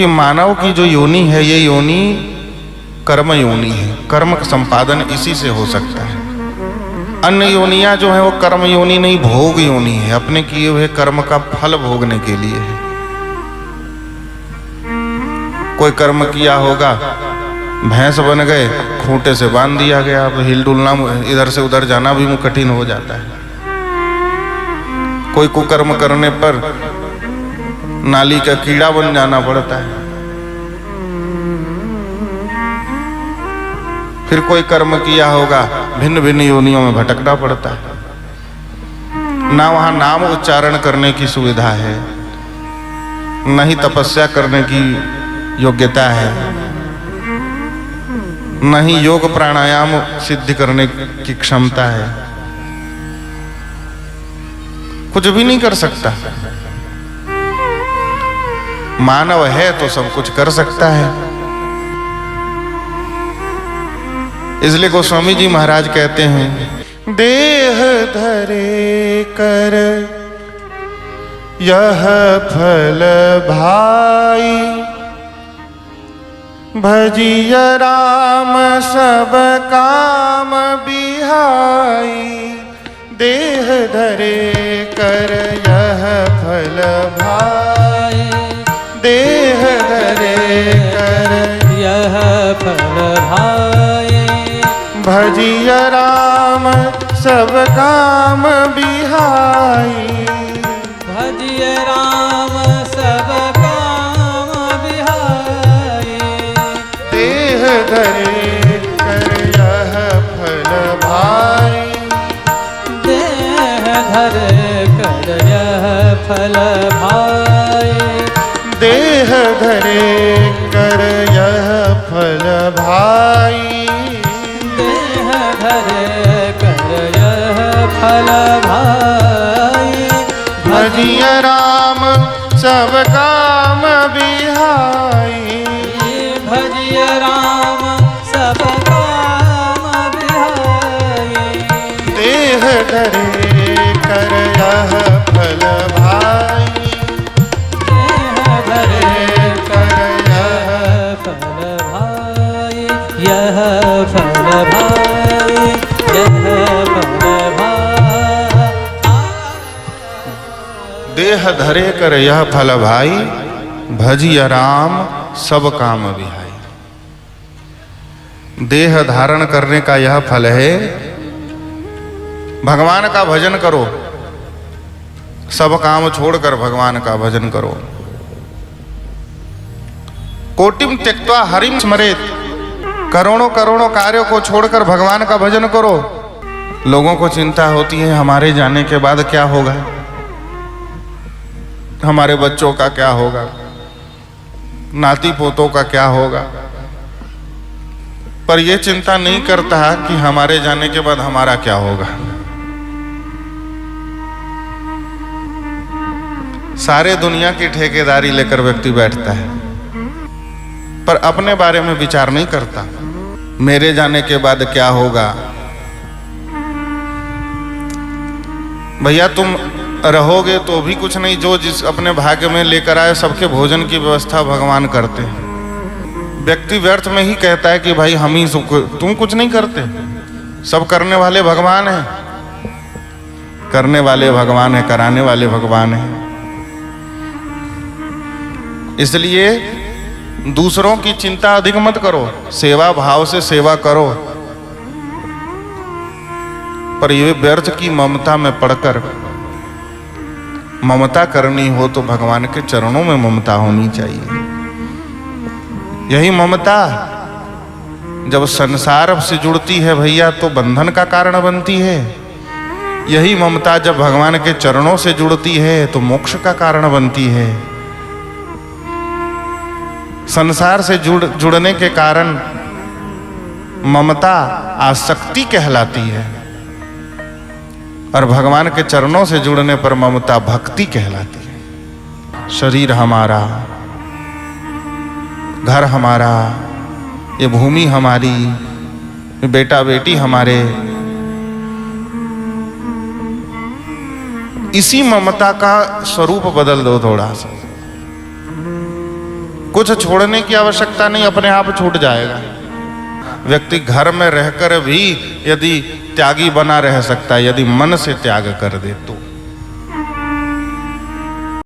कि मानव की जो योनि है ये योनि कर्म योनि है। कर्म का संपादन इसी से हो सकता है। अन्य योनियां जो है वो कर्म योनि नहीं, भोग योनि है। अपने किए हुए कर्म का फल भोगने के लिए है। कोई कर्म किया होगा, भैंस बन गए, खूंटे से बांध दिया गया, अब हिल डुलना, इधर से उधर जाना भी कठिन हो जाता है। कोई कुकर्म करने पर नाली का कीड़ा बन जाना पड़ता है। फिर कोई कर्म किया होगा, भिन्न भिन्न योनियों में भटकना पड़ता है। ना वहां नाम उच्चारण करने की सुविधा है, न ही तपस्या करने की योग्यता है, न ही योग प्राणायाम सिद्ध करने की क्षमता है। कुछ भी नहीं कर सकता। मानव है तो सब कुछ कर सकता है। इसलिए गोस्वामी जी महाराज कहते हैं, देह धरे कर यह फल भाई, भजिय राम सब काम बिहाई। देह धरे कर यह फल भाई, देह धरे कर यह फल भाई, भजिय राम सब काम बिहाई। भजिय राम सब काम बिहाई। देह धरे कर यह फल भाई, देह धरे कर यह फल भाई, देह धरे कर यह फल भाई। देह धरे कर यह फल भाई, भजिय राम सब काम बिहाई। भजिय राम सब काम बिहाई। देह धरे कर यह फल भाई, देह धरे कर यह फल भाई, यह फल भाई, यह फल भाई। देह धरे कर यह फल भाई, भजिय राम सब काम बिहाई। देह धारण करने का यह फल है। भगवान का भजन करो, सब काम छोड़कर भगवान का भजन करो। कोटिम त्यक्त्वा हरिम स्मरेत, करोड़ों करोड़ों कार्यों को छोड़कर भगवान का भजन करो। लोगों को चिंता होती है हमारे जाने के बाद क्या होगा, हमारे बच्चों का क्या होगा, नाती पोतों का क्या होगा। पर यह चिंता नहीं करता कि हमारे जाने के बाद हमारा क्या होगा। सारे दुनिया की ठेकेदारी लेकर व्यक्ति बैठता है, पर अपने बारे में विचार नहीं करता। मेरे जाने के बाद क्या होगा। भैया तुम रहोगे तो भी कुछ नहीं, जो जिस अपने भाग्य में लेकर आए सबके भोजन की व्यवस्था भगवान करते हैं। व्यक्ति व्यर्थ में ही कहता है कि भाई हम ही, तुम कुछ नहीं करते। सब करने वाले भगवान हैं, करने वाले भगवान हैं, कराने वाले भगवान हैं। इसलिए दूसरों की चिंता अधिक मत करो, सेवा भाव से सेवा करो। पर ये व्यर्थ की ममता में पड़कर ममता करनी हो तो भगवान के चरणों में ममता होनी चाहिए। यही ममता जब संसार से जुड़ती है भैया तो बंधन का कारण बनती है। यही ममता जब भगवान के चरणों से जुड़ती है तो मोक्ष का कारण बनती है। संसार से जुड़ने के कारण ममता आसक्ति कहलाती है, और भगवान के चरणों से जुड़ने पर ममता भक्ति कहलाती है। शरीर हमारा, घर हमारा, ये भूमि हमारी, ये बेटा बेटी हमारे, इसी ममता का स्वरूप बदल दो थोड़ा सा। कुछ छोड़ने की आवश्यकता नहीं, अपने आप छूट जाएगा। व्यक्ति घर में रहकर भी यदि त्यागी बना रह सकता है, यदि मन से त्याग कर दे तो।